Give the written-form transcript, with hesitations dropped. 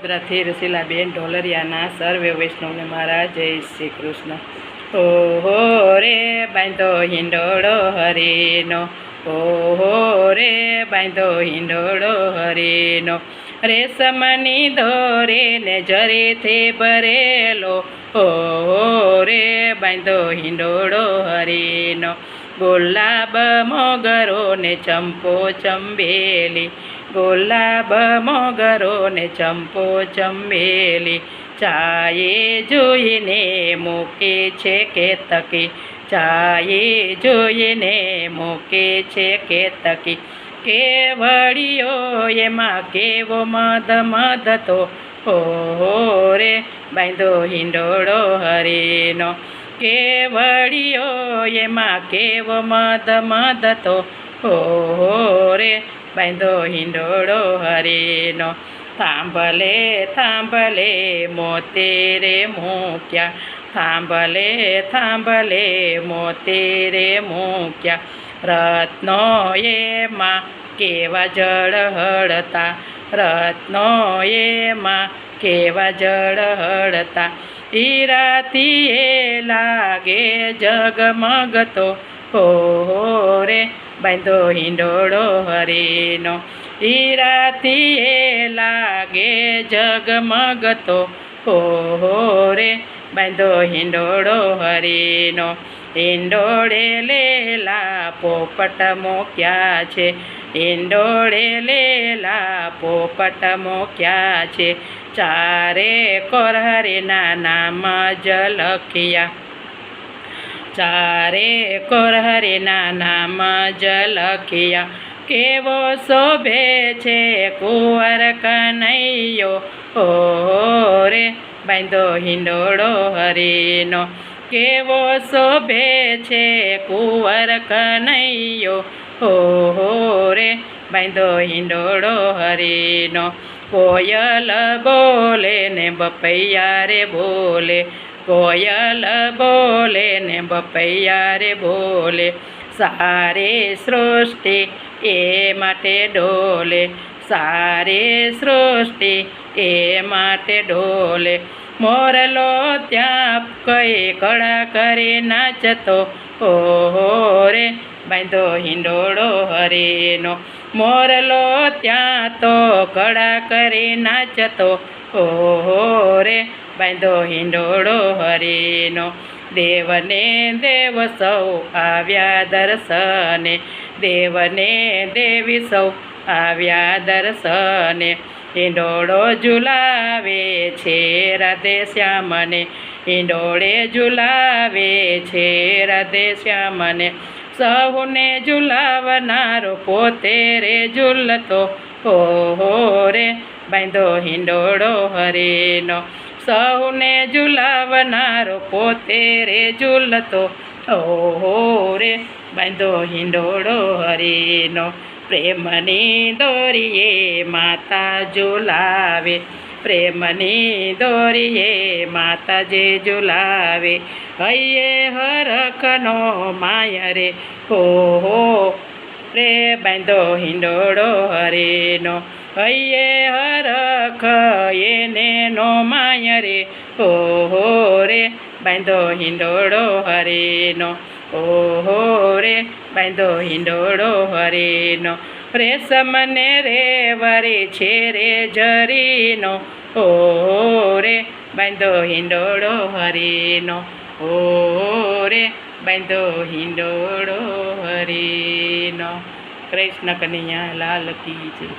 વડોદરાથી રસીલાબેન ઢોલરિયાના સર્વે વૈષ્ણવને મારા જય શ્રી કૃષ્ણ. ઓહો રે બાંધો હિંડોળો હરીનો, ઓહો રે બાંધો હિંડોળો હરીનો, રેશમની દોરીને જરીથી ભરેલો, ઓહો રે બાંધો હિંડોળો હરીનો, ગુલાબ મોગરો ને ચંપો ચંબેલી, ગુલાબ મોગરો ને ચંપો ચંબેલી, ચાએ જોઈને મૂકે છે કેતકી, ચાએ જોઈને મૂકે છે કેતકી, કેવળિયો એમાં કેવો મદ મદ તો, ઓહો રે બાંધો હિંડોળો હરીનો, કેવળિયો એમાં કેવો મદ મદ તો, ઓહો રે બાંધો હિંડોળો હરીનો, થાંભલે થાંભલે મોતે રે મૂક્યા, થાંભલે થાંભલે મોતે રે મૂક્યા, રત્નો એમાં કેવા જળ હળતા, રત્નો એમાં કેવા જળ હળતા, હીરાથી એ લાગે જગમગતો, ઓહો રે બાંધો હિંડોળો હરીનો, હીરાથી એ લાગે જગમગતો, ઓહો રે બાંધો હિંડોળો હરીનો, હિંડોળે લેલા પોપટ મૂક્યા છે, હિંડોળે લેલા પોપટ મૂક્યા છે, ચારે કોર હરીના નામ જ લખ્યા, ચારે કોર હરીના નામ જ લખ્યા, કેવો શોભે છે કુંવર કનૈયો, ઓહો રે બાંધો હિંડોળો હરીનો, કેવો શોભે છે કુંવર કનૈયો, ઓહો રે બાંધો હિંડોળો હરીનો, કોયલ બોલે ને બપૈયા રે બોલે, કોયલ બોલે ને બપૈયા રે બોલે, સારી સૃષ્ટિ એ માટે ડોલે, સારી સૃષ્ટિ એ માટે ડોલે, મોરલો ત્યાં કઈ કળા કરી નાચતો, ઓહો રે બાંધો હિંડોળો હરીનો, મોરલો ત્યાં તો કળા કરી નાચતો, ઓહો રે બાંધો હિંડોળો હરીનો, દેવને દેવ સૌ આવ્યા દર્શને, દેવને દેવી સૌ આવ્યા દર્શને, હિંડોળો ઝુલાવે છે રાધે શ્યામને, હિંડોળે ઝુલાવે છે રાધે શ્યામને, સૌને ઝુલાવનારો પોતે રે ઝૂલતો, ઓહો રે બાંધો હિંડોળો હરીનો, સૌને ઝુલાવનારો પોતે રે ઝૂલતો, ઓહો રે બાંધો હિંડોળો હરીનો, પ્રેમની દોરીએ માતા ઝુલાવે, પ્રેમની દોરીએ માતાજી ઝુલાવે, હૈયે હરખનો માય રે, ઓહો રે બાંધો હિંડોળો હરીનો, હૈયે હરખ એને નો માય રે, ઓહો રે બાંધો હિંડોળો હરીનો, ઓહો રે બાંધો હિંડોળો હરીનો, રેશમને રે વરી છે રે જરીનો, ઓહો રે બાંધો હિંડોળો હરીનો, ઓહો રે બાંધો હિંડોળો હરીનો. કૃષ્ણ કનૈયા લાલ કી જય.